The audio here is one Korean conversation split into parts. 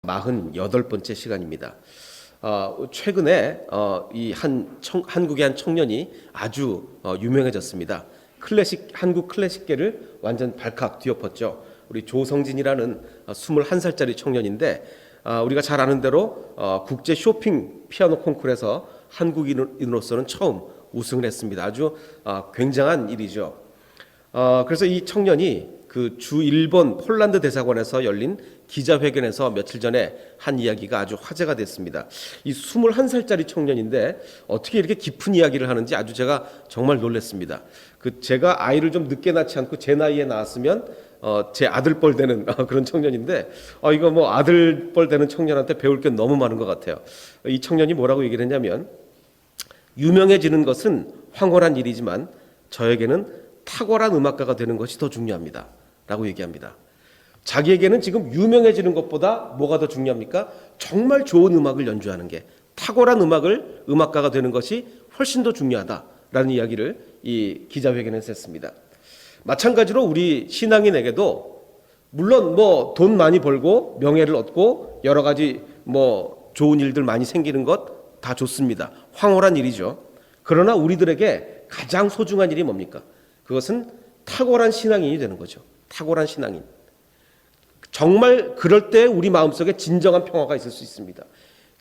48번째 시간입니다. 최근에 한국의 한 청년이 아주 유명해졌습니다. 한국 클래식계를 완전 발칵 뒤엎었죠. 우리 조성진이라는 21살짜리 청년인데, 우리가 잘 아는 대로 국제 쇼핑 피아노 콩쿠르에서 한국인으로서는 처음 우승을 했습니다. 아주 굉장한 일이죠. 그래서 이 청년이 그 주 일본 폴란드 대사관에서 열린 기자회견에서 며칠 전에 한 이야기가 아주 화제가 됐습니다. 이 21살짜리 청년인데 어떻게 이렇게 깊은 이야기를 하는지 아주 제가 정말 놀랐습니다. 제가 아이를 좀 늦게 낳지 않고 제 나이에 낳았으면 제 아들뻘 되는 그런 청년인데, 이거 뭐 아들뻘 되는 청년한테 배울 게 너무 많은 것 같아요. 이 청년이 뭐라고 얘기를 했냐면, 유명해지는 것은 황홀한 일이지만 저에게는 탁월한 음악가가 되는 것이 더 중요합니다 라고 얘기합니다. 자기에게는 지금 유명해지는 것보다 뭐가 더 중요합니까? 정말 좋은 음악을 연주하는 게, 탁월한 음악가가 되는 것이 훨씬 더 중요하다라는 이야기를 이 기자회견에서 했습니다. 마찬가지로 우리 신앙인에게도 물론 뭐 돈 많이 벌고 명예를 얻고 여러 가지 뭐 좋은 일들 많이 생기는 것 다 좋습니다. 황홀한 일이죠. 그러나 우리들에게 가장 소중한 일이 뭡니까? 그것은 탁월한 신앙인이 되는 거죠. 탁월한 신앙인. 정말 그럴 때 우리 마음속에 진정한 평화가 있을 수 있습니다.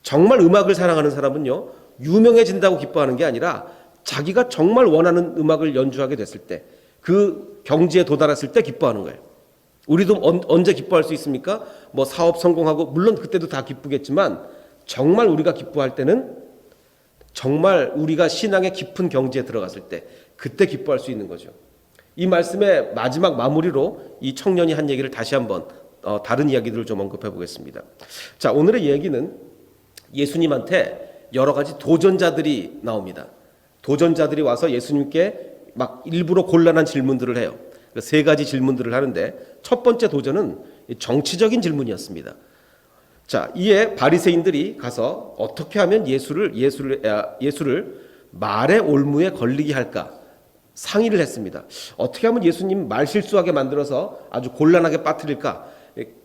정말 음악을 사랑하는 사람은요, 유명해진다고 기뻐하는 게 아니라 자기가 정말 원하는 음악을 연주하게 됐을 때, 그 경지에 도달했을 때 기뻐하는 거예요. 우리도 언제 기뻐할 수 있습니까? 뭐 사업 성공하고, 물론 그때도 다 기쁘겠지만 정말 우리가 기뻐할 때는 정말 우리가 신앙의 깊은 경지에 들어갔을 때, 그때 기뻐할 수 있는 거죠. 이 말씀의 마지막 마무리로 이 청년이 한 얘기를 다시 한번 다른 이야기들을 좀 언급해 보겠습니다. 자, 오늘의 얘기는 예수님한테 여러 가지 도전자들이 나옵니다. 도전자들이 와서 예수님께 막 일부러 곤란한 질문들을 해요. 세 가지 질문들을 하는데, 첫 번째 도전은 정치적인 질문이었습니다. 자, 이에 바리새인들이 가서 어떻게 하면 예수를 말의 올무에 걸리게 할까 상의를 했습니다. 어떻게 하면 예수님 말 실수하게 만들어서 아주 곤란하게 빠뜨릴까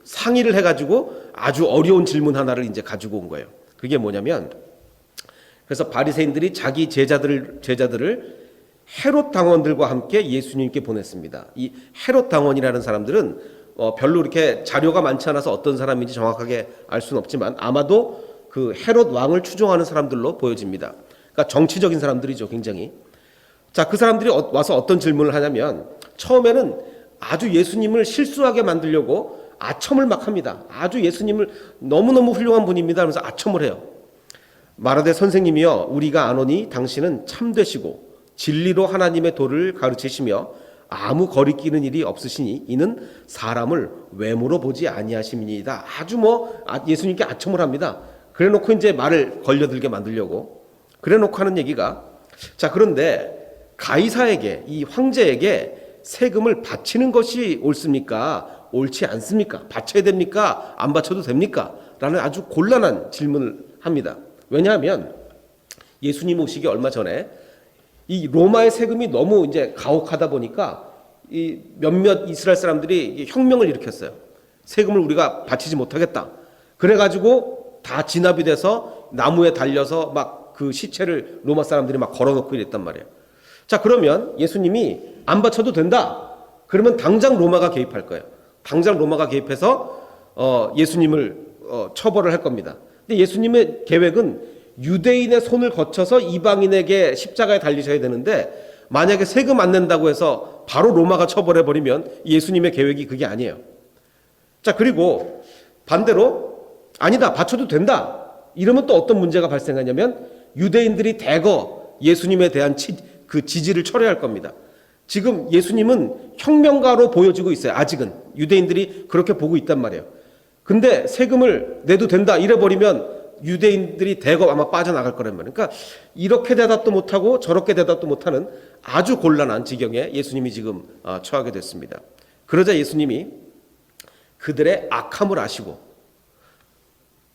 상의를 해가지고 아주 어려운 질문 하나를 이제 가지고 온 거예요. 그게 뭐냐면, 그래서 바리새인들이 자기 제자들을 헤롯 당원들과 함께 예수님께 보냈습니다. 이 헤롯 당원이라는 사람들은 별로 이렇게 자료가 많지 않아서 어떤 사람인지 정확하게 알 수는 없지만 아마도 그 헤롯 왕을 추종하는 사람들로 보여집니다. 그러니까 정치적인 사람들이죠, 굉장히. 자, 그 사람들이 와서 어떤 질문을 하냐면, 처음에는 아주 예수님을 실수하게 만들려고 아첨을 막 합니다. 아주 예수님을 너무너무 훌륭한 분입니다 하면서 아첨을 해요. 말하되 선생님이여, 우리가 아노니 당신은 참되시고 진리로 하나님의 도를 가르치시며 아무 거리끼는 일이 없으시니 이는 사람을 외모로 보지 아니하심이니이다. 아주 예수님께 아첨을 합니다. 그래놓고 이제 말을 걸려들게 만들려고 그래놓고 하는 얘기가, 자, 그런데 가이사에게, 이 황제에게 세금을 바치는 것이 옳습니까? 옳지 않습니까? 바쳐야 됩니까? 안 바쳐도 됩니까? 라는 아주 곤란한 질문을 합니다. 왜냐하면 예수님 오시기 얼마 전에 이 로마의 세금이 너무 이제 가혹하다 보니까 이 몇몇 이스라엘 사람들이 혁명을 일으켰어요. 세금을 우리가 바치지 못하겠다. 그래가지고 다 진압이 돼서 나무에 달려서 막 그 시체를 로마 사람들이 막 걸어놓고 이랬단 말이에요. 자, 그러면 예수님이 안 바쳐도 된다. 그러면 당장 로마가 개입할 거예요. 당장 로마가 개입해서 예수님을 처벌을 할 겁니다. 근데 예수님의 계획은 유대인의 손을 거쳐서 이방인에게 십자가에 달리셔야 되는데, 만약에 세금 안 낸다고 해서 바로 로마가 처벌해버리면 예수님의 계획이 그게 아니에요. 자, 그리고 반대로 아니다, 바쳐도 된다 이러면 또 어떤 문제가 발생하냐면, 유대인들이 대거 예수님에 대한 그 지지를 철회할 겁니다. 지금 예수님은 혁명가로 보여지고 있어요. 아직은 유대인들이 그렇게 보고 있단 말이에요. 근데 세금을 내도 된다 이래버리면 유대인들이 대거 아마 빠져나갈 거란 말이에요. 그러니까 이렇게 대답도 못하고 저렇게 대답도 못하는 아주 곤란한 지경에 예수님이 지금 처하게 됐습니다. 그러자 예수님이 그들의 악함을 아시고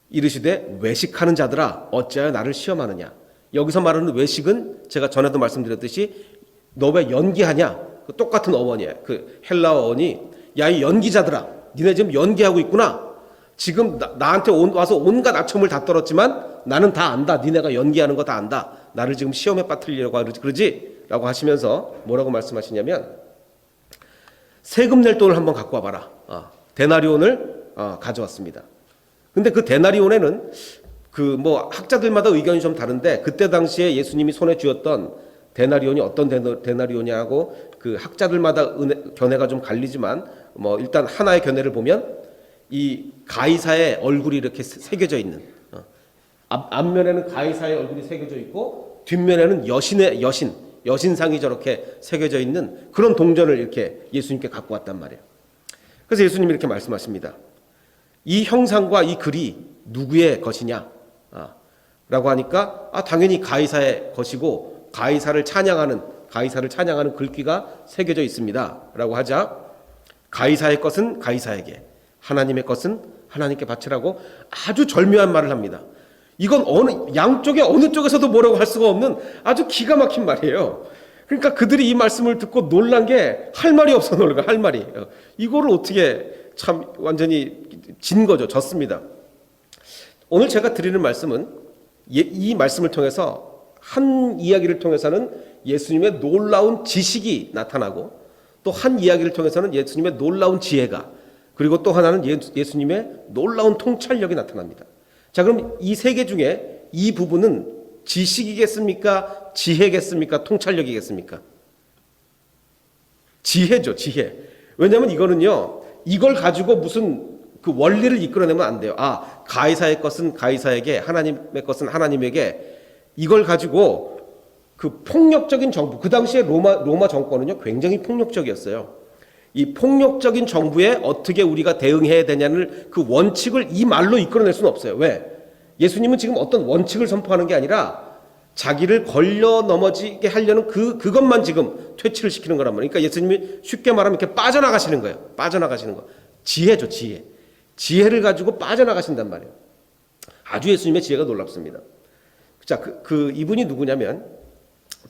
이르시되, 외식하는 자들아 어찌하여 나를 시험하느냐. 여기서 말하는 외식은 제가 전에도 말씀드렸듯이 너 왜 연기하냐, 그 똑같은 어원이에요. 그 헬라어 어원이, 야 이 연기자들아, 니네 지금 연기하고 있구나. 지금 나한테 와서 온갖 아첨을 다 떨었지만 나는 다 안다. 니네가 연기하는 거 다 안다. 나를 지금 시험에 빠뜨리려고 그러지? 라고 하시면서 뭐라고 말씀하시냐면 세금 낼 돈을 한번 갖고 와봐라. 데나리온을 가져왔습니다. 근데 그 데나리온에는 그 뭐 학자들마다 의견이 좀 다른데 그때 당시에 예수님이 손에 쥐었던 데나리온이 어떤 데나리온이냐고 그 학자들마다 견해가 좀 갈리지만 뭐 일단 하나의 견해를 보면 이 가이사의 얼굴이 이렇게 새겨져 있는 앞면에는 가이사의 얼굴이 새겨져 있고 뒷면에는 여신상이 저렇게 새겨져 있는 그런 동전을 이렇게 예수님께 갖고 왔단 말이에요. 그래서 예수님이 이렇게 말씀하십니다. 이 형상과 이 글이 누구의 것이냐? 라고 하니까 당연히 가이사의 것이고 가이사를 찬양하는 글귀가 새겨져 있습니다. 라고 하자 가이사의 것은 가이사에게 하나님의 것은 하나님께 바치라고 아주 절묘한 말을 합니다. 이건 양쪽에 어느 쪽에서도 뭐라고 할 수가 없는 아주 기가 막힌 말이에요. 그러니까 그들이 이 말씀을 듣고 놀란 게 할 말이 없어 놀라 할 말이. 이거를 어떻게 참 완전히 진 거죠. 졌습니다. 오늘 제가 드리는 말씀은 이 말씀을 통해서 한 이야기를 통해서는 예수님의 놀라운 지식이 나타나고 또 한 이야기를 통해서는 예수님의 놀라운 지혜가 그리고 또 하나는 예수님의 놀라운 통찰력이 나타납니다. 자, 그럼 이 세 개 중에 이 부분은 지식이겠습니까? 지혜겠습니까? 통찰력이겠습니까? 지혜죠, 지혜. 왜냐하면 이거는요, 이걸 가지고 무슨 그 원리를 이끌어내면 안 돼요. 가이사의 것은 가이사에게, 하나님의 것은 하나님에게, 이걸 가지고 그 폭력적인 정부, 그 당시에 로마 정권은요, 굉장히 폭력적이었어요. 이 폭력적인 정부에 어떻게 우리가 대응해야 되냐는 그 원칙을 이 말로 이끌어낼 수는 없어요. 왜? 예수님은 지금 어떤 원칙을 선포하는 게 아니라 자기를 걸려 넘어지게 하려는 그것만 지금 퇴치를 시키는 거란 말이에요. 그러니까 예수님이 쉽게 말하면 이렇게 빠져나가시는 거예요. 빠져나가시는 거. 지혜죠, 지혜. 지혜를 가지고 빠져나가신단 말이에요. 아주 예수님의 지혜가 놀랍습니다. 자, 이분이 누구냐면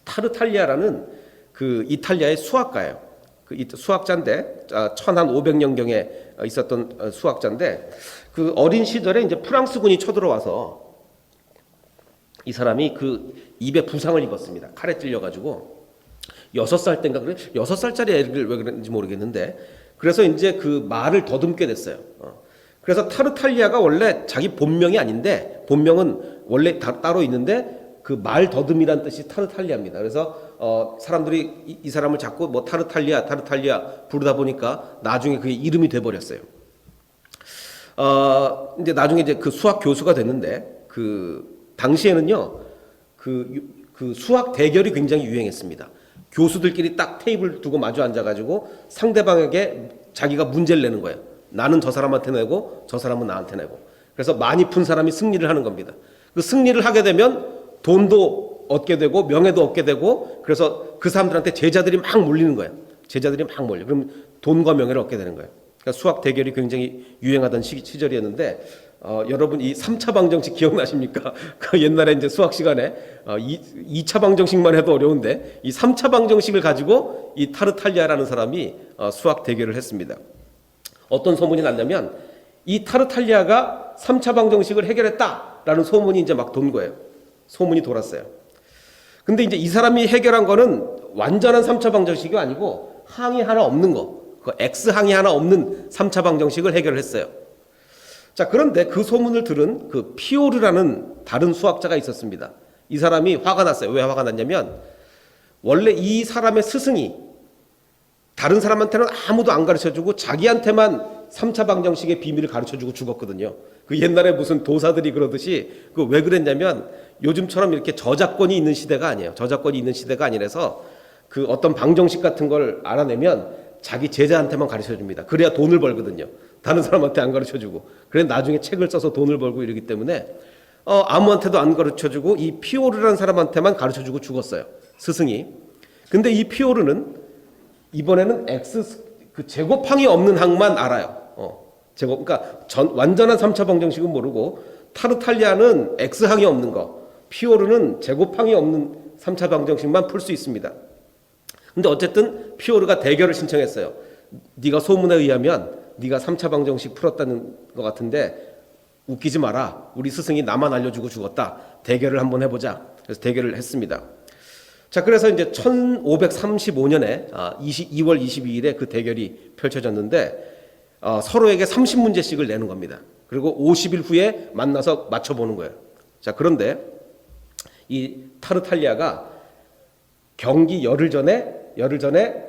타르탈리아라는 그 이탈리아의 수학가예요. 그 수학자인데 1500년경에 있었던 수학자인데 그 어린 시절에 이제 프랑스군이 쳐들어와서 이 사람이 그 입에 부상을 입었습니다. 칼에 찔려가지고 6살 때인가 그래 6살짜리 애를 왜 그랬는지 모르겠는데 그래서 이제 그 말을 더듬게 됐어요. 그래서 타르탈리아가 원래 자기 본명이 아닌데 본명은 원래 따로 있는데 그 말 더듬이란 뜻이 타르탈리아입니다. 그래서 사람들이 이 사람을 자꾸 뭐 타르탈리아 부르다 보니까 나중에 그게 이름이 돼 버렸어요. 이제 나중에 이제 그 수학 교수가 됐는데 그 당시에는요 그 수학 대결이 굉장히 유행했습니다. 교수들끼리 딱 테이블 두고 마주 앉아가지고 상대방에게 자기가 문제를 내는 거예요. 나는 저 사람한테 내고 저 사람은 나한테 내고. 그래서 많이 푼 사람이 승리를 하는 겁니다. 그 승리를 하게 되면 돈도 얻게 되고 명예도 얻게 되고 그래서 그 사람들한테 제자들이 막 몰리는 거예요. 제자들이 막 몰려. 그럼 돈과 명예를 얻게 되는 거예요. 그러니까 수학 대결이 굉장히 유행하던 시절이었는데 여러분 이 3차 방정식 기억나십니까? 그 옛날에 이제 수학 시간에 2차 방정식만 해도 어려운데 이 3차 방정식을 가지고 이 타르탈리아라는 사람이 수학 대결을 했습니다. 어떤 소문이 났냐면 이 타르탈리아가 3차 방정식을 해결했다라는 소문이 이제 막 돈 거예요. 소문이 돌았어요. 근데 이제 이 사람이 해결한 거는 완전한 3차 방정식이 아니고 항이 하나 없는 거. 그 X항이 하나 없는 3차 방정식을 해결을 했어요. 자, 그런데 그 소문을 들은 그 피오르라는 다른 수학자가 있었습니다. 이 사람이 화가 났어요. 왜 화가 났냐면 원래 이 사람의 스승이 다른 사람한테는 아무도 안 가르쳐주고 자기한테만 3차 방정식의 비밀을 가르쳐주고 죽었거든요. 그 옛날에 무슨 도사들이 그러듯이 그 왜 그랬냐면 요즘처럼 이렇게 저작권이 있는 시대가 아니에요. 저작권이 있는 시대가 아니라서 그 어떤 방정식 같은 걸 알아내면 자기 제자한테만 가르쳐줍니다. 그래야 돈을 벌거든요. 다른 사람한테 안 가르쳐주고. 그래 나중에 책을 써서 돈을 벌고 이러기 때문에 아무한테도 안 가르쳐주고 이 피오르라는 사람한테만 가르쳐주고 죽었어요. 스승이. 근데 이 피오르는 이번에는 그 제곱항이 없는 항만 알아요. 그러니까 완전한 3차 방정식은 모르고 타르탈리아는 X항이 없는 거, 피오르는 제곱항이 없는 3차 방정식만 풀 수 있습니다. 근데 어쨌든 피오르가 대결을 신청했어요. 네가 소문에 의하면 네가 3차 방정식 풀었다는 것 같은데 웃기지 마라. 우리 스승이 나만 알려주고 죽었다. 대결을 한번 해보자. 그래서 대결을 했습니다. 자, 그래서 이제 1535년에 2월 22일에 그 대결이 펼쳐졌는데 서로에게 30문제씩을 내는 겁니다. 그리고 50일 후에 만나서 맞춰보는 거예요. 자, 그런데 이 타르탈리아가 경기 열흘 전에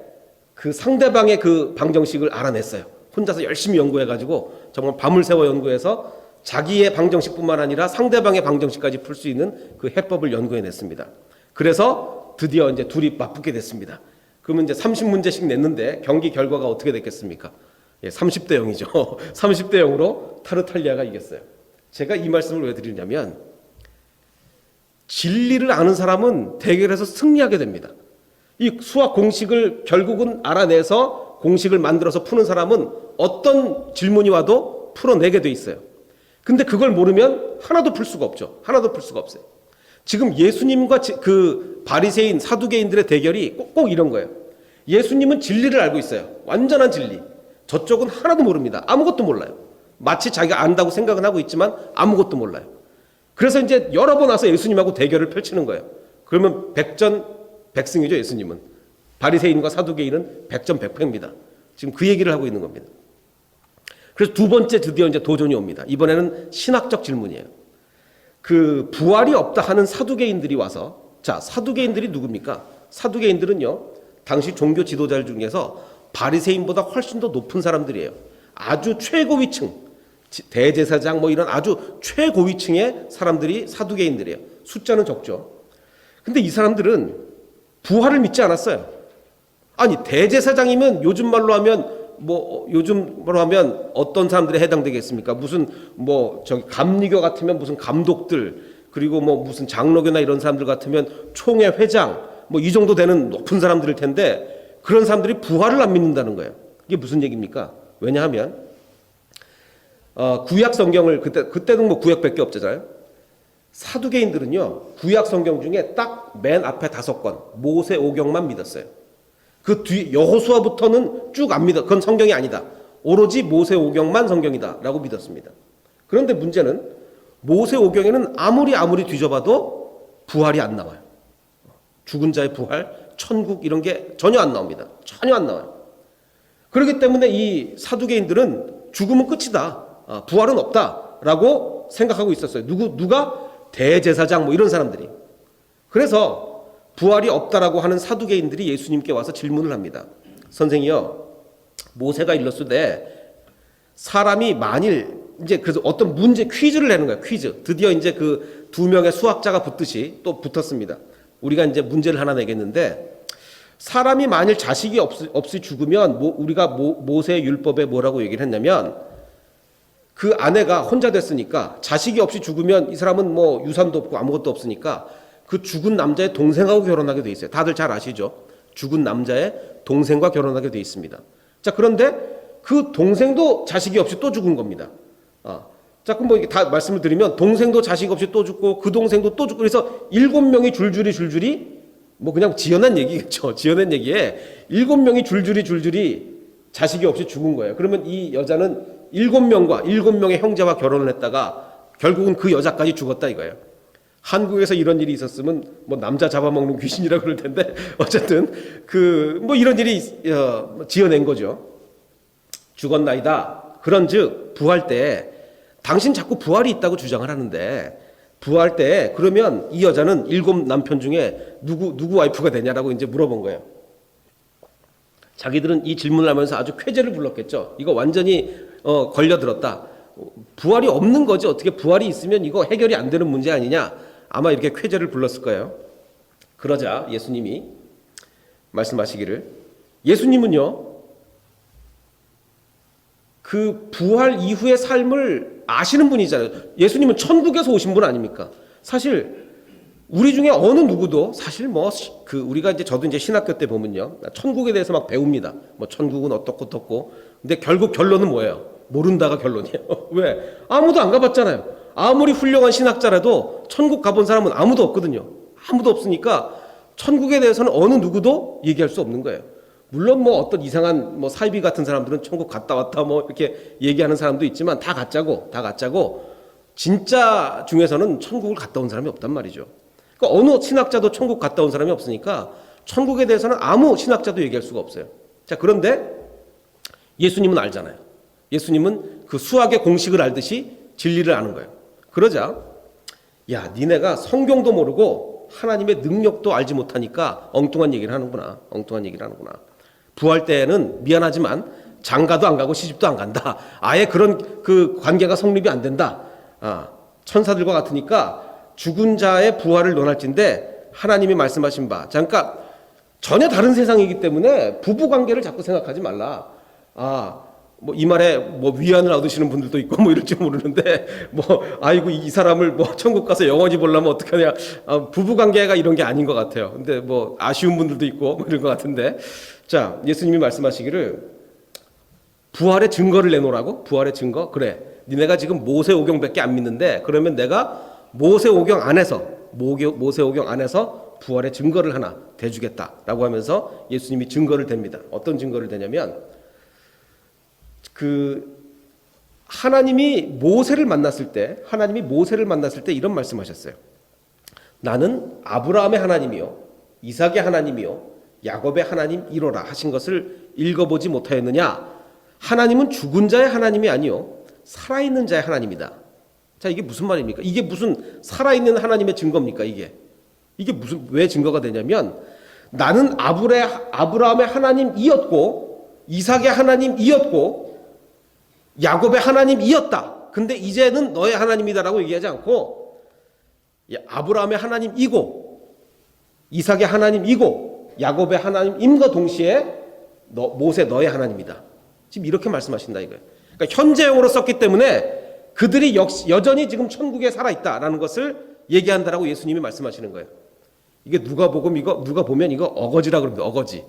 그 상대방의 그 방정식을 알아냈어요. 혼자서 열심히 연구해가지고 정말 밤을 새워 연구해서 자기의 방정식뿐만 아니라 상대방의 방정식까지 풀 수 있는 그 해법을 연구해냈습니다. 그래서 드디어 이제 둘이 맞붙게 됐습니다. 그러면 이제 30문제씩 냈는데 경기 결과가 어떻게 됐겠습니까? 30대 0이죠. 30대 0으로 타르탈리아가 이겼어요. 제가 이 말씀을 왜 드리냐면 진리를 아는 사람은 대결에서 승리하게 됩니다. 이 수학 공식을 결국은 알아내서 공식을 만들어서 푸는 사람은 어떤 질문이 와도 풀어내게 돼 있어요. 근데 그걸 모르면 하나도 풀 수가 없죠. 하나도 풀 수가 없어요. 지금 예수님과 그 바리새인 사두개인들의 대결이 꼭 이런 거예요. 예수님은 진리를 알고 있어요. 완전한 진리. 저쪽은 하나도 모릅니다. 아무것도 몰라요. 마치 자기가 안다고 생각은 하고 있지만 아무것도 몰라요. 그래서 이제 여러 번 와서 예수님하고 대결을 펼치는 거예요. 그러면 백전백승이죠, 예수님은. 바리새인과 사두개인은 백전백패입니다. 지금 그 얘기를 하고 있는 겁니다. 그래서 두 번째 드디어 이제 도전이 옵니다. 이번에는 신학적 질문이에요. 그 부활이 없다 하는 사두개인들이 와서, 자, 사두개인들이 누굽니까? 사두개인들은요, 당시 종교 지도자들 중에서 바리새인보다 훨씬 더 높은 사람들이에요. 아주 최고위층, 대제사장 뭐 이런 아주 최고위층의 사람들이 사두개인들이에요. 숫자는 적죠. 근데 이 사람들은 부활을 믿지 않았어요. 아니, 대제사장이면 요즘 말로 하면 어떤 사람들에 해당되겠습니까? 무슨 감리교 같으면 무슨 감독들, 그리고 무슨 장로교나 이런 사람들 같으면 총회 회장 이 정도 되는 높은 사람들일 텐데 그런 사람들이 부활을 안 믿는다는 거예요. 이게 무슨 얘기입니까? 왜냐하면 구약 성경을 그때는 구약밖에 없잖아요. 사두개인들은요, 구약 성경 중에 딱 맨 앞에 5권 모세오경만 믿었어요. 그 뒤 여호수아부터는 쭉 안 믿어. 그건 성경이 아니다. 오로지 모세오경만 성경이다라고 믿었습니다. 그런데 문제는 모세오경에는 아무리 뒤져봐도 부활이 안 나와요. 죽은 자의 부활, 천국 이런 게 전혀 안 나옵니다. 전혀 안 나와요. 그렇기 때문에 이 사두개인들은 죽으면 끝이다. 부활은 없다라고 생각하고 있었어요. 누가? 대제사장 이런 사람들이. 그래서 부활이 없다라고 하는 사두개인들이 예수님께 와서 질문을 합니다. 선생이요, 모세가 일렀으되 사람이 만일 이제 그래서 어떤 문제 퀴즈를 내는 거예요. 퀴즈. 드디어 이제 그 두 명의 수학자가 붙듯이 또 붙었습니다. 우리가 이제 문제를 하나 내겠는데 사람이 만일 자식이 없이 죽으면 우리가 모세의 율법에 뭐라고 얘기를 했냐면 그 아내가 혼자 됐으니까 자식이 없이 죽으면 이 사람은 유산도 없고 아무것도 없으니까 그 죽은 남자의 동생하고 결혼하게 돼 있어요. 다들 잘 아시죠? 죽은 남자의 동생과 결혼하게 돼 있습니다. 자, 그런데 그 동생도 자식이 없이 또 죽은 겁니다. 자, 그럼 이게 다 말씀을 드리면 동생도 자식 없이 또 죽고 그 동생도 또 죽고 그래서 7명이 줄줄이 그냥 지어낸 얘기겠죠. 지어낸 얘기에 7명이 줄줄이 자식이 없이 죽은 거예요. 그러면 이 여자는 7명의 형제와 결혼을 했다가 결국은 그 여자까지 죽었다 이거예요. 한국에서 이런 일이 있었으면 남자 잡아먹는 귀신이라 그럴 텐데 어쨌든 이런 일이 지어낸 거죠. 죽었나이다. 그런즉 부활 때 당신 자꾸 부활이 있다고 주장을 하는데 부활 때 그러면 이 여자는 7 남편 중에 누구 와이프가 되냐라고 이제 물어본 거예요. 자기들은 이 질문을 하면서 아주 쾌재를 불렀겠죠. 이거 완전히 걸려들었다. 부활이 없는 거지 어떻게 부활이 있으면 이거 해결이 안 되는 문제 아니냐. 아마 이렇게 쾌재를 불렀을 거예요. 그러자 예수님이 말씀하시기를, 예수님은요 그 부활 이후의 삶을 아시는 분이잖아요. 예수님은 천국에서 오신 분 아닙니까? 사실 우리 중에 어느 누구도 사실 우리가 저도 이제 신학교 때 보면요, 천국에 대해서 막 배웁니다. 천국은 어떻고. 근데 결국 결론은 뭐예요? 모른다가 결론이에요. 왜? 아무도 안 가봤잖아요. 아무리 훌륭한 신학자라도 천국 가본 사람은 아무도 없거든요. 아무도 없으니까 천국에 대해서는 어느 누구도 얘기할 수 없는 거예요. 물론 뭐 어떤 이상한 뭐 사이비 같은 사람들은 천국 갔다 왔다 뭐 이렇게 얘기하는 사람도 있지만 다 가짜고 진짜 중에서는 천국을 갔다 온 사람이 없단 말이죠. 그러니까 어느 신학자도 천국 갔다 온 사람이 없으니까 천국에 대해서는 아무 신학자도 얘기할 수가 없어요. 자, 그런데 예수님은 알잖아요. 예수님은 그 수학의 공식을 알듯이 진리를 아는 거예요. 그러자 야, 니네가 성경도 모르고 하나님의 능력도 알지 못하니까 엉뚱한 얘기를 하는구나. 부활 때에는 미안하지만 장가도 안 가고 시집도 안 간다. 아예 그런 그 관계가 성립이 안 된다. 천사들과 같으니까 죽은 자의 부활을 논할진데 하나님이 말씀하신 바. 그러니까 전혀 다른 세상이기 때문에 부부 관계를 자꾸 생각하지 말라. 뭐 이 말에 뭐 위안을 얻으시는 분들도 있고 뭐 이럴지 모르는데 뭐 아이고 이 사람을 뭐 천국 가서 영원히 보려면 어떻게 하냐. 부부 관계가 이런 게 아닌 것 같아요. 근데 뭐 아쉬운 분들도 있고 뭐 이런 것 같은데. 자, 예수님이 말씀하시기를 부활의 증거를 내놓으라고? 부활의 증거? 그래. 니네가 지금 모세오경밖에 안 믿는데 그러면 내가 모세오경 안에서 부활의 증거를 하나 대주겠다라고 하면서 예수님이 증거를 댑니다. 어떤 증거를 대냐면 하나님이 모세를 만났을 때 이런 말씀하셨어요. 나는 아브라함의 하나님이요 이삭의 하나님이요 야곱의 하나님이로라 하신 것을 읽어보지 못하였느냐? 하나님은 죽은 자의 하나님이 아니요 살아있는 자의 하나님이다. 자, 이게 무슨 말입니까? 이게 무슨 살아있는 하나님의 증거입니까? 이게 무슨 왜 증거가 되냐면 나는 아브라함의 하나님이었고 이삭의 하나님이었고 야곱의 하나님이었다. 근데 이제는 너의 하나님이다라고 얘기하지 않고 아브라함의 하나님이고 이삭의 하나님이고 야곱의 하나님임과 동시에 모세 너의 하나님이다. 지금 이렇게 말씀하신다 이거예요. 그러니까 현재형으로 썼기 때문에 그들이 여전히 지금 천국에 살아있다라는 것을 얘기한다라고 예수님이 말씀하시는 거예요. 이게 누가 보면 이거 어거지라 그럽니다. 어거지.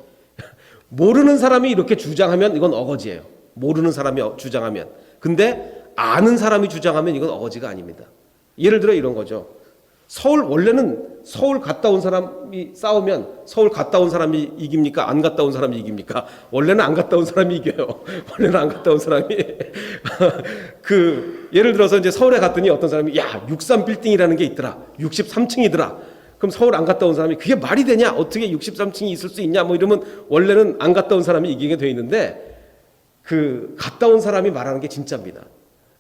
모르는 사람이 이렇게 주장하면 이건 어거지예요. 모르는 사람이 주장하면. 근데 아는 사람이 주장하면 이건 어거지가 아닙니다. 예를 들어 이런 거죠. 원래는 서울 갔다 온 사람이 싸우면 서울 갔다 온 사람이 이깁니까? 안 갔다 온 사람이 이깁니까? 원래는 안 갔다 온 사람이 이겨요. 원래는 안 갔다 온 사람이. 예를 들어서 이제 서울에 갔더니 어떤 사람이 63빌딩이라는 게 있더라. 63층이더라. 그럼 서울 안 갔다 온 사람이 그게 말이 되냐? 어떻게 63층이 있을 수 있냐? 뭐 이러면 원래는 안 갔다 온 사람이 이기게 돼 있는데 갔다 온 사람이 말하는 게 진짜입니다.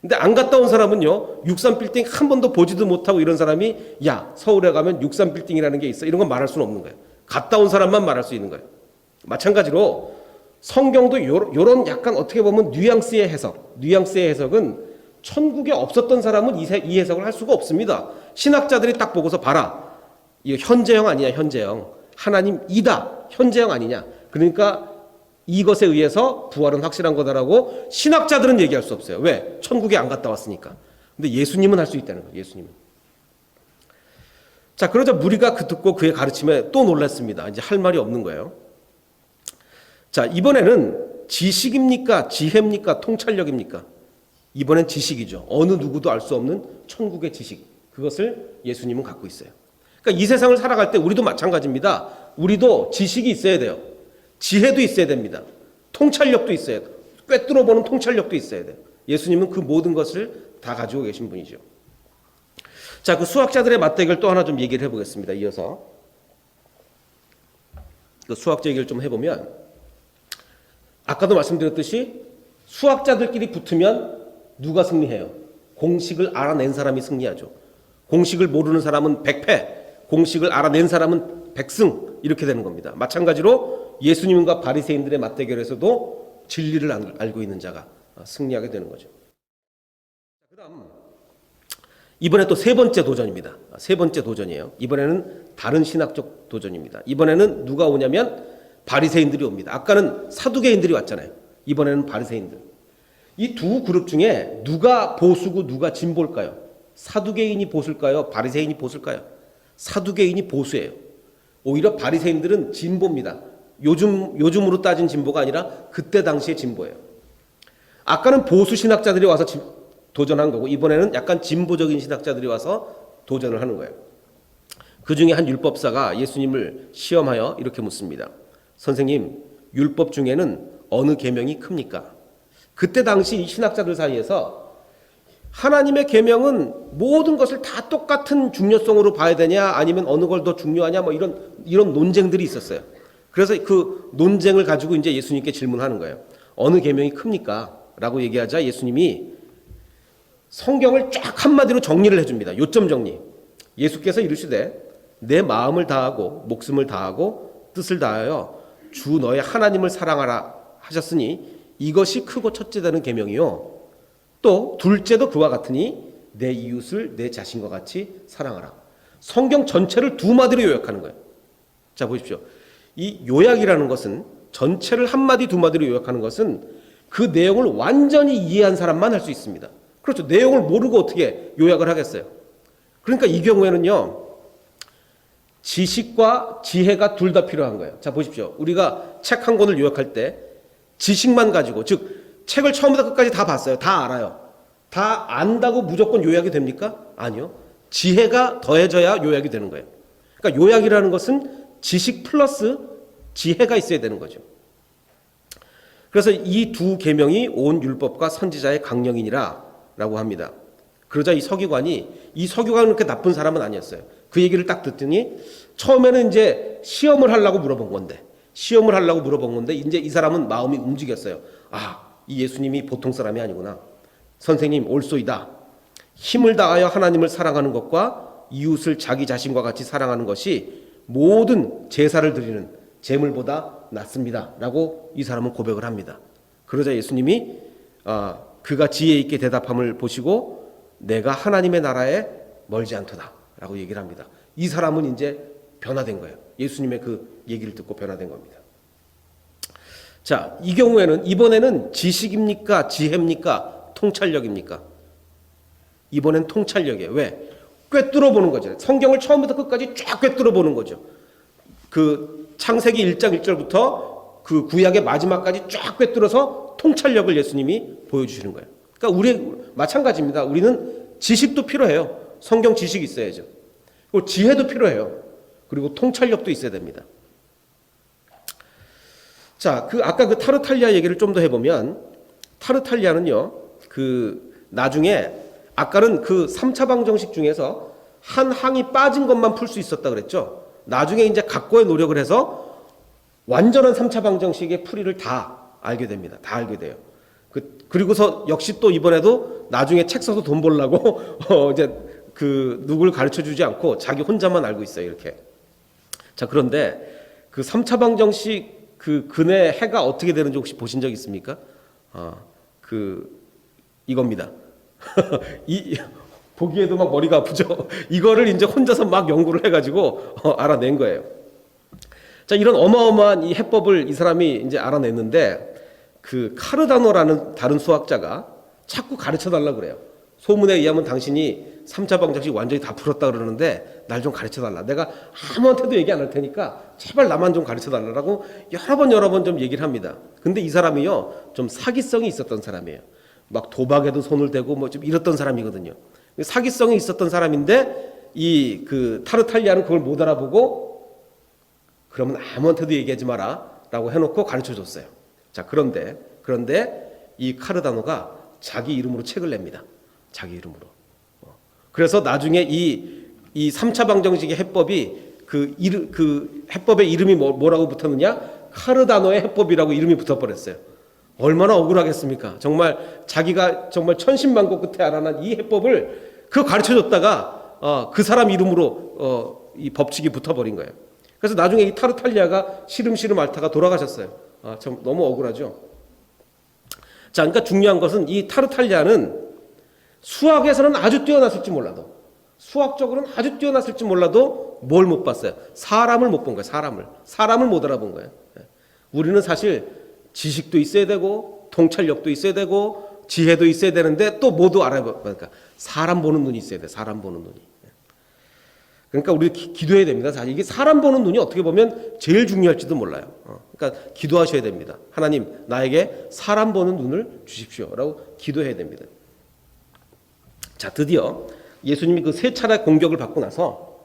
근데 안 갔다 온 사람은요 63빌딩 한 번도 보지도 못하고 이런 사람이 서울에 가면 63빌딩이라는 게 있어 이런 건 말할 수는 없는 거예요. 갔다 온 사람만 말할 수 있는 거예요. 마찬가지로 성경도 요런 약간 어떻게 보면 뉘앙스의 해석은 천국에 없었던 사람은 이 해석을 할 수가 없습니다. 신학자들이 딱 보고서 봐라 이거 현재형 아니냐 현재형 하나님이다 현재형 아니냐 그러니까 이것에 의해서 부활은 확실한 거다라고 신학자들은 얘기할 수 없어요. 왜? 천국에 안 갔다 왔으니까. 근데 예수님은 할 수 있다는 거예요. 예수님은. 자, 그러자 무리가 듣고 그의 가르침에 또 놀랐습니다. 이제 할 말이 없는 거예요. 자, 이번에는 지식입니까? 지혜입니까? 통찰력입니까? 이번엔 지식이죠. 어느 누구도 알 수 없는 천국의 지식. 그것을 예수님은 갖고 있어요. 그러니까 이 세상을 살아갈 때 우리도 마찬가지입니다. 우리도 지식이 있어야 돼요. 지혜도 있어야 됩니다. 통찰력도 있어야 돼요. 꿰뚫어보는 통찰력도 있어야 돼요. 예수님은 그 모든 것을 다 가지고 계신 분이죠. 자, 그 수학자들의 맞대결 또 하나 좀 얘기를 해보겠습니다. 이어서 그 수학자 얘기를 좀 해보면 아까도 말씀드렸듯이 수학자들끼리 붙으면 누가 승리해요? 공식을 알아낸 사람이 승리하죠. 공식을 모르는 사람은 백패, 공식을 알아낸 사람은 백승 이렇게 되는 겁니다. 마찬가지로 예수님과 바리새인들의 맞대결에서도 진리를 알고 있는 자가 승리하게 되는 거죠. 그다음 이번에 또 세 번째 도전입니다. 세 번째 도전이에요. 이번에는 다른 신학적 도전입니다. 이번에는 누가 오냐면 바리새인들이 옵니다. 아까는 사두개인들이 왔잖아요. 이번에는 바리새인들. 이 두 그룹 중에 누가 보수고 누가 진보일까요? 사두개인이 보수일까요? 바리새인이 보수일까요? 사두개인이 보수예요. 오히려 바리새인들은 진보입니다. 요즘으로 따진 진보가 아니라 그때 당시의 진보예요. 아까는 보수 신학자들이 와서 도전한 거고 이번에는 약간 진보적인 신학자들이 와서 도전을 하는 거예요. 그 중에 한 율법사가 예수님을 시험하여 이렇게 묻습니다. 선생님, 율법 중에는 어느 계명이 큽니까? 그때 당시 신학자들 사이에서 하나님의 계명은 모든 것을 다 똑같은 중요성으로 봐야 되냐, 아니면 어느 걸 더 중요하냐, 뭐 이런 논쟁들이 있었어요. 그래서 그 논쟁을 가지고 이제 예수님께 질문하는 거예요. 어느 계명이 큽니까? 라고 얘기하자 예수님이 성경을 쫙 한마디로 정리를 해줍니다. 요점 정리. 예수께서 이르시되 내 마음을 다하고 목숨을 다하고 뜻을 다하여 주 너의 하나님을 사랑하라 하셨으니 이것이 크고 첫째 되는 계명이요. 또 둘째도 그와 같으니 내 이웃을 내 자신과 같이 사랑하라. 성경 전체를 두 마디로 요약하는 거예요. 자, 보십시오. 이 요약이라는 것은, 전체를 한 마디 두 마디로 요약하는 것은 그 내용을 완전히 이해한 사람만 할 수 있습니다. 그렇죠. 내용을 모르고 어떻게 요약을 하겠어요. 그러니까 이 경우에는요, 지식과 지혜가 둘 다 필요한 거예요. 자, 보십시오. 우리가 책 한 권을 요약할 때 지식만 가지고, 즉 책을 처음부터 끝까지 다 봤어요. 다 알아요. 다 안다고 무조건 요약이 됩니까? 아니요. 지혜가 더해져야 요약이 되는 거예요. 그러니까 요약이라는 것은 지식 플러스 지혜가 있어야 되는 거죠. 그래서 이 두 계명이 온 율법과 선지자의 강령이니라 라고 합니다. 그러자 이 서기관은 그렇게 나쁜 사람은 아니었어요. 그 얘기를 딱 듣더니 처음에는 이제 시험을 하려고 물어본 건데 이제 이 사람은 마음이 움직였어요. 아, 이 예수님이 보통 사람이 아니구나. 선생님 옳소이다. 힘을 다하여 하나님을 사랑하는 것과 이웃을 자기 자신과 같이 사랑하는 것이 모든 제사를 드리는 제물보다 낫습니다. 라고 이 사람은 고백을 합니다. 그러자 예수님이 그가 지혜 있게 대답함을 보시고 내가 하나님의 나라에 멀지 않도다 라고 얘기를 합니다. 이 사람은 이제 변화된 거예요. 예수님의 그 얘기를 듣고 변화된 겁니다. 자, 이 경우에는 이번에는 지식입니까? 지혜입니까? 통찰력입니까? 이번엔 통찰력이에요. 왜? 꿰뚫어 보는 거죠. 성경을 처음부터 끝까지 쫙 꿰뚫어 보는 거죠. 그 창세기 1장 1절부터 그 구약의 마지막까지 쫙 꿰뚫어서 통찰력을 예수님이 보여주시는 거예요. 그러니까 우리 마찬가지입니다. 우리는 지식도 필요해요. 성경 지식이 있어야죠. 그리고 지혜도 필요해요. 그리고 통찰력도 있어야 됩니다. 자, 아까 그 타르탈리아 얘기를 좀 더 해보면, 타르탈리아는요, 나중에, 아까는 그 3차 방정식 중에서 한 항이 빠진 것만 풀 수 있었다 그랬죠. 나중에 이제 각고의 노력을 해서 완전한 3차 방정식의 풀이를 다 알게 됩니다. 다 알게 돼요. 그리고서 역시 또 이번에도 나중에 책 써서 돈 벌려고, 이제 누굴 가르쳐 주지 않고 자기 혼자만 알고 있어요. 이렇게. 자, 그런데 그 3차 방정식 근의 해가 어떻게 되는지 혹시 보신 적 있습니까? 이겁니다. 보기에도 막 머리가 아프죠? 이거를 이제 혼자서 막 연구를 해가지고 알아낸 거예요. 자, 이런 어마어마한 이 해법을 이 사람이 이제 알아냈는데, 카르다노라는 다른 수학자가 자꾸 가르쳐 달라고 그래요. 소문에 의하면 당신이 3차 방정식 완전히 다 풀었다 그러는데 날 좀 가르쳐 달라. 내가 아무한테도 얘기 안 할 테니까 제발 나만 좀 가르쳐 달라고 여러 번 좀 얘기를 합니다. 근데 이 사람이요, 좀 사기성이 있었던 사람이에요. 막 도박에도 손을 대고 뭐 좀 이랬던 사람이거든요. 사기성이 있었던 사람인데 타르탈리아는 그걸 못 알아보고 그러면 아무한테도 얘기하지 마라 라고 해놓고 가르쳐 줬어요. 자, 그런데 이 카르다노가 자기 이름으로 책을 냅니다. 자기 이름으로. 그래서 나중에 이 3차 방정식의 해법이 해법의 이름이 뭐라고 붙었느냐? 카르다노의 해법이라고 이름이 붙어버렸어요. 얼마나 억울하겠습니까? 정말 자기가 정말 천신만고 끝에 알아난 이 해법을 가르쳐줬다가 그 사람 이름으로 이 법칙이 붙어버린 거예요. 그래서 나중에 이 타르탈리아가 시름시름 앓다가 돌아가셨어요. 참 너무 억울하죠. 자, 그러니까 중요한 것은 이 타르탈리아는 수학에서는 아주 뛰어났을지 몰라도, 수학적으로는 아주 뛰어났을지 몰라도 뭘 못 봤어요? 사람을 못 본 거예요. 사람을 못 알아본 거예요. 우리는 사실 지식도 있어야 되고 통찰력도 있어야 되고 지혜도 있어야 되는데 또 모두 알아보니까 사람 보는 눈이 있어야 돼. 사람 보는 눈이. 그러니까 우리 기도해야 됩니다. 사실 이게 사람 보는 눈이 어떻게 보면 제일 중요할지도 몰라요. 그러니까 기도하셔야 됩니다. 하나님, 나에게 사람 보는 눈을 주십시오라고 기도해야 됩니다. 자, 드디어 예수님이 그 세 차례 공격을 받고 나서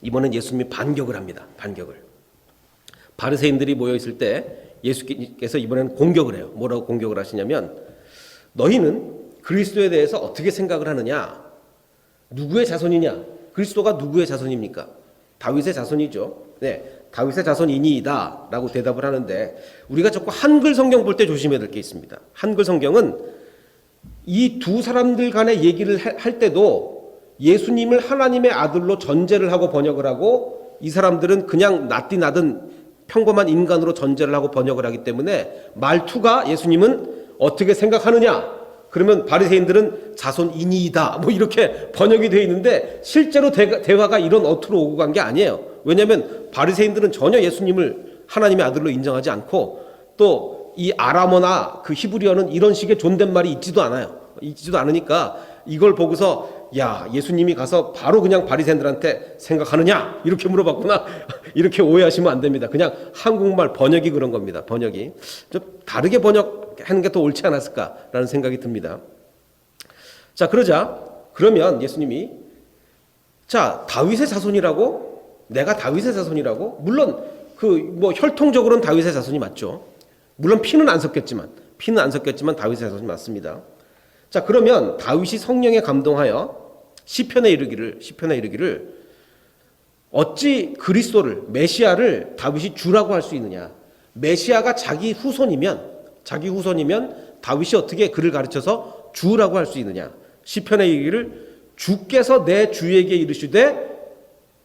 이번엔 예수님이 반격을 합니다. 바리새인들이 모여 있을 때 예수께서 이번에는 공격을 해요. 뭐라고 공격을 하시냐면 너희는 그리스도에 대해서 어떻게 생각을 하느냐? 누구의 자손이냐? 그리스도가 누구의 자손입니까? 다윗의 자손이죠. 네, 다윗의 자손이니이다 라고 대답을 하는데 우리가 자꾸 한글 성경 볼 때 조심해야 될 게 있습니다. 한글 성경은 이 두 사람들 간의 얘기를 할 때도 예수님을 하나님의 아들로 전제를 하고 번역을 하고 이 사람들은 그냥 낫디 평범한 인간으로 전제를 하고 번역을 하기 때문에 말투가 예수님은 어떻게 생각하느냐? 그러면 바리새인들은 자손이니이다 뭐 이렇게 번역이 되어 있는데 실제로 대화가 이런 어투로 오고 간 게 아니에요. 왜냐하면 바리새인들은 전혀 예수님을 하나님의 아들로 인정하지 않고 또 이 아람어나 그 히브리어는 이런 식의 존댓말이 있지도 않으니까 이걸 보고서 야 예수님이 가서 바로 그냥 바리새인들한테 생각하느냐 이렇게 물어봤구나 이렇게 오해하시면 안 됩니다. 그냥 한국말 번역이 그런 겁니다. 번역이 좀 다르게 번역하는 게 더 옳지 않았을까라는 생각이 듭니다. 자 그러면 예수님이 자 다윗의 자손이라고 내가 다윗의 자손이라고 물론 혈통적으로는 다윗의 자손이 맞죠. 물론 피는 안 섞였지만 다윗의 자손이 맞습니다. 자 그러면 다윗이 성령에 감동하여 시편에 이르기를 어찌 그리스도를 메시아를 다윗이 주라고 할 수 있느냐? 메시아가 자기 후손이면 다윗이 어떻게 그를 가르쳐서 주라고 할 수 있느냐? 시편에 이르기를 주께서 내 주에게 이르시되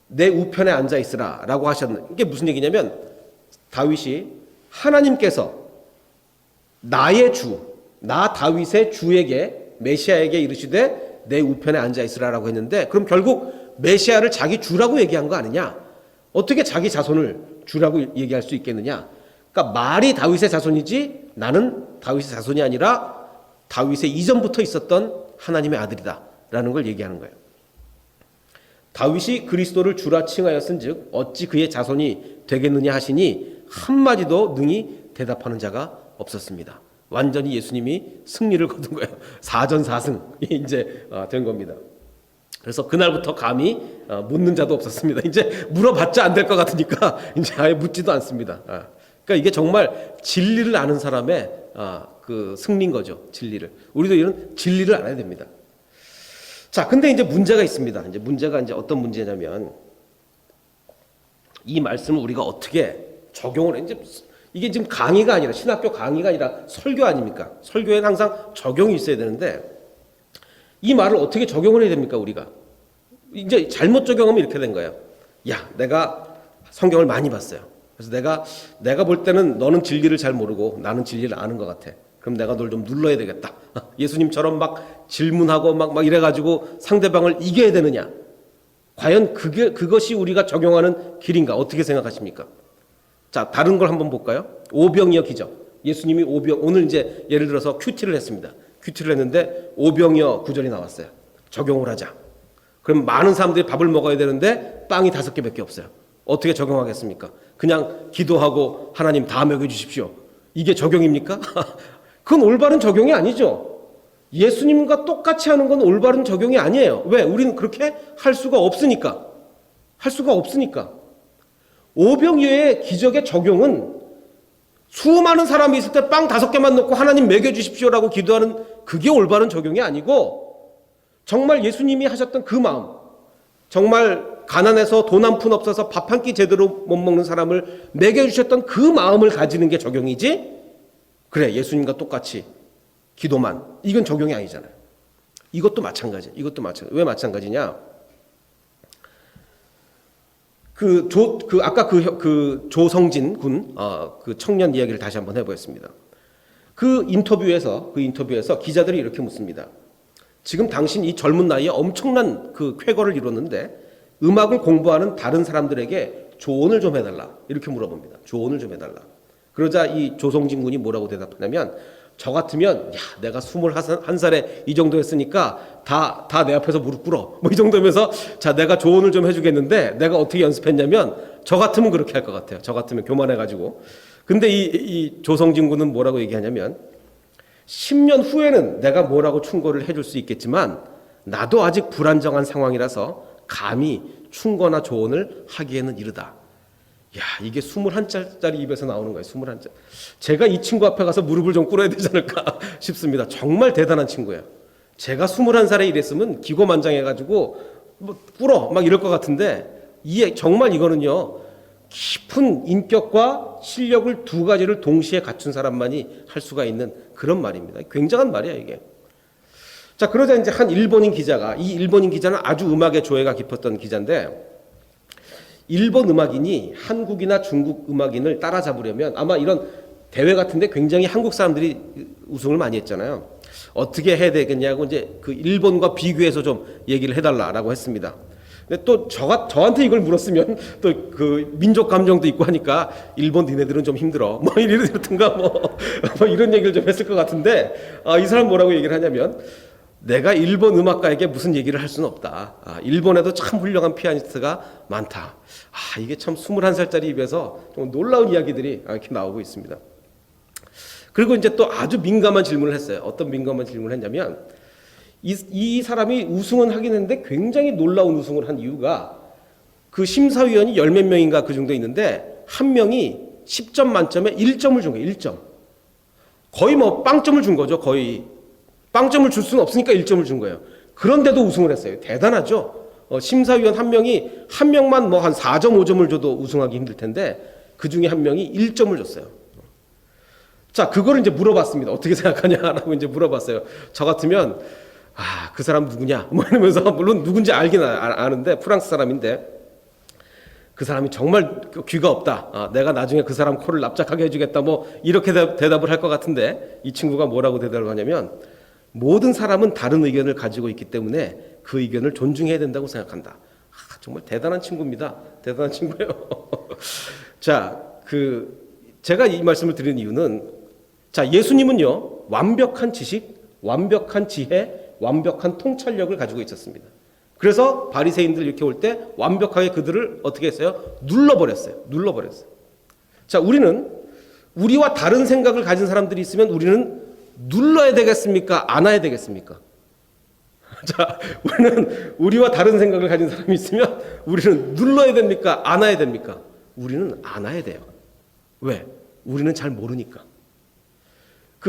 내 우편에 앉아 있으라라고 하셨는 이게 무슨 얘기냐면 다윗이 하나님께서 나의 주, 나 다윗의 주에게 메시아에게 이르시되 내 우편에 앉아 있으라라고 했는데 그럼 결국 메시아를 자기 주라고 얘기한 거 아니냐? 어떻게 자기 자손을 주라고 얘기할 수 있겠느냐? 그러니까 말이 다윗의 자손이지 나는 다윗의 자손이 아니라 다윗의 이전부터 있었던 하나님의 아들이다라는 걸 얘기하는 거예요. 다윗이 그리스도를 주라 칭하였은즉 어찌 그의 자손이 되겠느냐 하시니 한마디도 능히 대답하는 자가 없었습니다. 완전히 예수님이 승리를 거둔 거예요. 4전 4승이 이제 된 겁니다. 그래서 그날부터 감히 묻는 자도 없었습니다. 이제 물어봤자 안 될 것 같으니까 이제 아예 묻지도 않습니다. 그러니까 이게 정말 진리를 아는 사람의 그 승리인 거죠. 진리를. 우리도 이런 진리를 알아야 됩니다. 자, 근데 이제 문제가 있습니다. 문제가 어떤 문제냐면 이 말씀을 우리가 어떻게 적용을 이게 지금 강의가 아니라 신학교 강의가 아니라 설교 아닙니까? 설교에는 항상 적용이 있어야 되는데 이 말을 어떻게 적용을 해야 됩니까? 우리가 이제 잘못 적용하면 이렇게 된 거예요. 야, 내가 성경을 많이 봤어요. 그래서 내가 볼 때는 너는 진리를 잘 모르고 나는 진리를 아는 것 같아. 그럼 내가 널 좀 눌러야 되겠다. 예수님처럼 막 질문하고 막 이래가지고 상대방을 이겨야 되느냐? 과연 그것이 우리가 적용하는 길인가? 어떻게 생각하십니까? 자, 다른 걸 한번 볼까요? 오병이어 기적. 예수님이 오늘 이제 예를 들어서 큐티를 했습니다. 큐티를 했는데 오병이어 구절이 나왔어요. 적용을 하자. 그럼 많은 사람들이 밥을 먹어야 되는데 빵이 5개밖에 없어요. 어떻게 적용하겠습니까? 그냥 기도하고 하나님 다 먹여주십시오. 이게 적용입니까? 그건 올바른 적용이 아니죠. 예수님과 똑같이 하는 건 올바른 적용이 아니에요. 왜? 우리는 그렇게 할 수가 없으니까. 오병이어의 기적의 적용은 수많은 사람이 있을 때 빵 5개만 넣고 하나님 먹여주십시오라고 기도하는 그게 올바른 적용이 아니고 정말 예수님이 하셨던 그 마음, 정말 가난해서 돈 한 푼 없어서 밥 한 끼 제대로 못 먹는 사람을 먹여주셨던 그 마음을 가지는 게 적용이지 그래 예수님과 똑같이 기도만 이건 적용이 아니잖아요. 이것도 마찬가지. 왜 마찬가지냐? 아까 그 조성진 군 그 청년 이야기를 다시 한번 해보겠습니다. 그 인터뷰에서 기자들이 이렇게 묻습니다. 지금 당신 이 젊은 나이에 엄청난 그 쾌거를 이뤘는데 음악을 공부하는 다른 사람들에게 조언을 좀 해달라 이렇게 물어봅니다. 조언을 좀 해달라. 그러자 이 조성진 군이 뭐라고 대답하냐면 저 같으면 야 내가 21살에 이 정도 했으니까 다 내 앞에서 무릎 꿇어 뭐 이 정도면서 자 내가 조언을 좀 해주겠는데 내가 어떻게 연습했냐면 저 같으면 그렇게 할 것 같아요. 저 같으면 교만해가지고. 근데 이 조성진 군은 뭐라고 얘기하냐면 10년 후에는 내가 뭐라고 충고를 해줄 수 있겠지만 나도 아직 불안정한 상황이라서 감히 충고나 조언을 하기에는 이르다. 야, 이게 21살짜리 입에서 나오는 거예요. 21살. 제가 이 친구 앞에 가서 무릎을 좀 꿇어야 되지 않을까 싶습니다. 정말 대단한 친구예요. 제가 21살에 이랬으면 기고만장해가지고 뭐 꿇어 막 이럴 것 같은데 정말 이거는요, 깊은 인격과 실력을 두 가지를 동시에 갖춘 사람만이 할 수가 있는 그런 말입니다. 굉장한 말이에요, 이게. 자, 그러자 이제 한 일본인 기자가, 이 일본인 기자는 아주 음악에 조예가 깊었던 기자인데, 일본 음악인이 한국이나 중국 음악인을 따라잡으려면 아마 이런 대회 같은데 굉장히 한국 사람들이 우승을 많이 했잖아요. 어떻게 해야 되겠냐고 이제 그 일본과 비교해서 좀 얘기를 해달라라고 했습니다. 근데 또 저한테 이걸 물었으면 또 그 민족 감정도 있고 하니까 일본 니네들은 좀 힘들어 뭐 이러든가 뭐 이런 얘기를 좀 했을 것 같은데, 이 사람 뭐라고 얘기를 하냐면, 내가 일본 음악가에게 무슨 얘기를 할 수는 없다. 일본에도 참 훌륭한 피아니스트가 많다. 이게 참 21살짜리 입에서 좀 놀라운 이야기들이 이렇게 나오고 있습니다. 그리고 이제 또 아주 민감한 질문을 했어요. 어떤 민감한 질문을 했냐면, 이 사람이 우승은 하긴 했는데 굉장히 놀라운 우승을 한 이유가, 그 심사위원이 10몇 명인가 그 정도 있는데 한 명이 10점 만점에 1점을 준 거예요. 1점. 거의 뭐 빵점을 준 거죠. 거의. 빵점을 줄 수는 없으니까 1점을 준 거예요. 그런데도 우승을 했어요. 대단하죠. 심사위원 한 명만 뭐 한 4점, 5점을 줘도 우승하기 힘들 텐데 그 중에 한 명이 1점을 줬어요. 자, 그거를 이제 물어봤습니다. 어떻게 생각하냐라고 이제 물어봤어요. 저 같으면 그 사람 누구냐 뭐 이러면서, 물론 누군지 알긴 아는데 프랑스 사람인데, 그 사람이 정말 귀가 없다. 내가 나중에 그 사람 코를 납작하게 해주겠다. 뭐 이렇게 대답을 할 것 같은데, 이 친구가 뭐라고 대답을 하냐면, 모든 사람은 다른 의견을 가지고 있기 때문에 그 의견을 존중해야 된다고 생각한다. 정말 대단한 친구입니다. 대단한 친구예요. 자, 제가 이 말씀을 드리는 이유는, 자, 예수님은요, 완벽한 지식, 완벽한 지혜, 완벽한 통찰력을 가지고 있었습니다. 그래서 바리새인들 이렇게 올 때 완벽하게 그들을 어떻게 했어요? 눌러버렸어요. 자, 우리와 다른 생각을 가진 사람들이 있으면 우리는 눌러야 되겠습니까? 안아야 되겠습니까? 자, 우리와 다른 생각을 가진 사람이 있으면 우리는 눌러야 됩니까? 안아야 됩니까? 우리는 안아야 돼요. 왜? 우리는 잘 모르니까.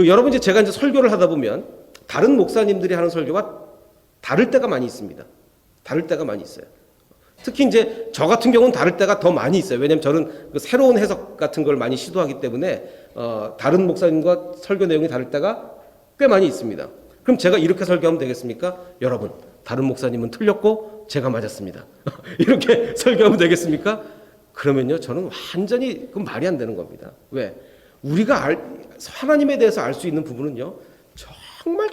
여러분, 제가 이제 설교를 하다 보면 다른 목사님들이 하는 설교가 다를 때가 많이 있습니다. 다를 때가 많이 있어요. 특히 이제 저 같은 경우는 다를 때가 더 많이 있어요. 왜냐하면 저는 새로운 해석 같은 걸 많이 시도하기 때문에 다른 목사님과 설교 내용이 다를 때가 꽤 많이 있습니다. 그럼 제가 이렇게 설교하면 되겠습니까? 여러분, 다른 목사님은 틀렸고 제가 맞았습니다. 이렇게 설교하면 되겠습니까? 그러면요, 저는 완전히 그건 말이 안 되는 겁니다. 왜? 우리가 하나님에 대해서 알 수 있는 부분은요, 정말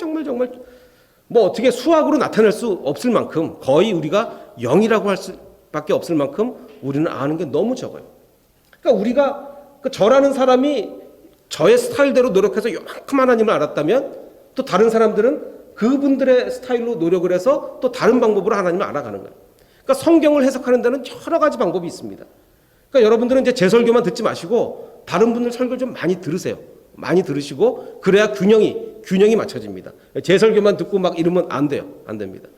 뭐 어떻게 수학으로 나타낼 수 없을 만큼, 거의 우리가 0이라고 할 수밖에 없을 만큼 우리는 아는 게 너무 적어요. 그러니까 우리가 저라는 사람이 저의 스타일대로 노력해서 요만큼 하나님을 알았다면, 또 다른 사람들은 그분들의 스타일로 노력을 해서 또 다른 방법으로 하나님을 알아가는 거예요. 그러니까 성경을 해석하는 데는 여러 가지 방법이 있습니다. 그러니까 여러분들은 이제 제 설교만 듣지 마시고 다른 분들 설교 좀 많이 들으세요. 많이 들으시고, 그래야 균형이 맞춰집니다. 제 설교만 듣고 막 이러면 안 돼요. 안 됩니다.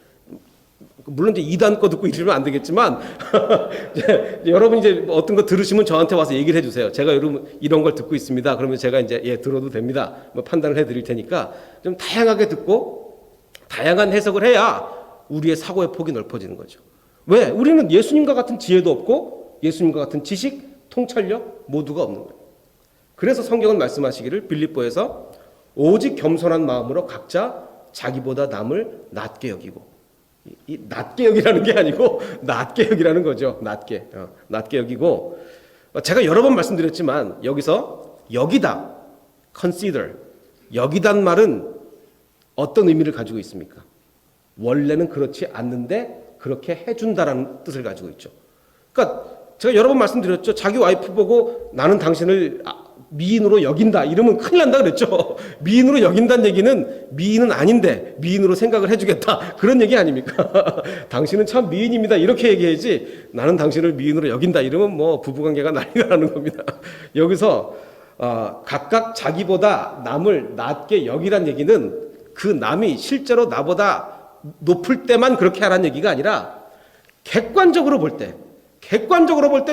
물론 이제 2단 거 듣고 이러면 안 되겠지만 여러분 이제 어떤 거 들으시면 저한테 와서 얘기를 해주세요. 제가 이런 걸 듣고 있습니다. 그러면 제가 이제 들어도 됩니다. 뭐 판단을 해드릴 테니까 좀 다양하게 듣고 다양한 해석을 해야 우리의 사고의 폭이 넓어지는 거죠. 왜? 우리는 예수님과 같은 지혜도 없고 예수님과 같은 지식, 통찰력 모두가 없는 거예요. 그래서 성경은 말씀하시기를, 빌립보에서 오직 겸손한 마음으로 각자 자기보다 남을 낮게 여기고, 이 낮게 여기라는 게 아니고 낮게 여기라는 거죠. 낮게 여기고, 제가 여러 번 말씀드렸지만 여기서 여기다, consider, 여기단 말은 어떤 의미를 가지고 있습니까? 원래는 그렇지 않는데 그렇게 해준다라는 뜻을 가지고 있죠. 그러니까 제가 여러 번 말씀드렸죠. 자기 와이프 보고 나는 당신을 미인으로 여긴다 이러면 큰일 난다 그랬죠. 미인으로 여긴다는 얘기는 미인은 아닌데 미인으로 생각을 해주겠다 그런 얘기 아닙니까? 당신은 참 미인입니다 이렇게 얘기해야지, 나는 당신을 미인으로 여긴다 이러면 뭐 부부관계가 난리가 나는 겁니다. 여기서 각각 자기보다 남을 낮게 여기란 얘기는 그 남이 실제로 나보다 높을 때만 그렇게 하라는 얘기가 아니라 객관적으로 볼 때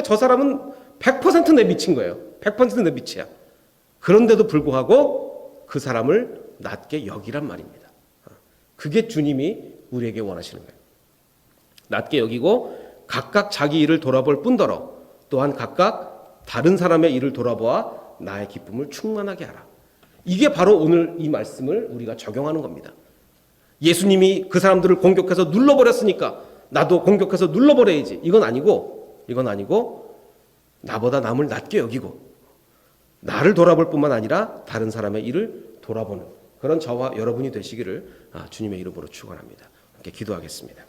저 사람은 100% 내 빚인 거예요. 100%내 빚이야. 그런데도 불구하고 그 사람을 낮게 여기란 말입니다. 그게 주님이 우리에게 원하시는 거예요. 낮게 여기고 각각 자기 일을 돌아볼 뿐더러 또한 각각 다른 사람의 일을 돌아보아 나의 기쁨을 충만하게 하라. 이게 바로 오늘 이 말씀을 우리가 적용하는 겁니다. 예수님이 그 사람들을 공격해서 눌러버렸으니까 나도 공격해서 눌러버려야지. 이건 아니고 나보다 남을 낮게 여기고 나를 돌아볼 뿐만 아니라 다른 사람의 일을 돌아보는 그런 저와 여러분이 되시기를 주님의 이름으로 축원합니다. 함께 기도하겠습니다.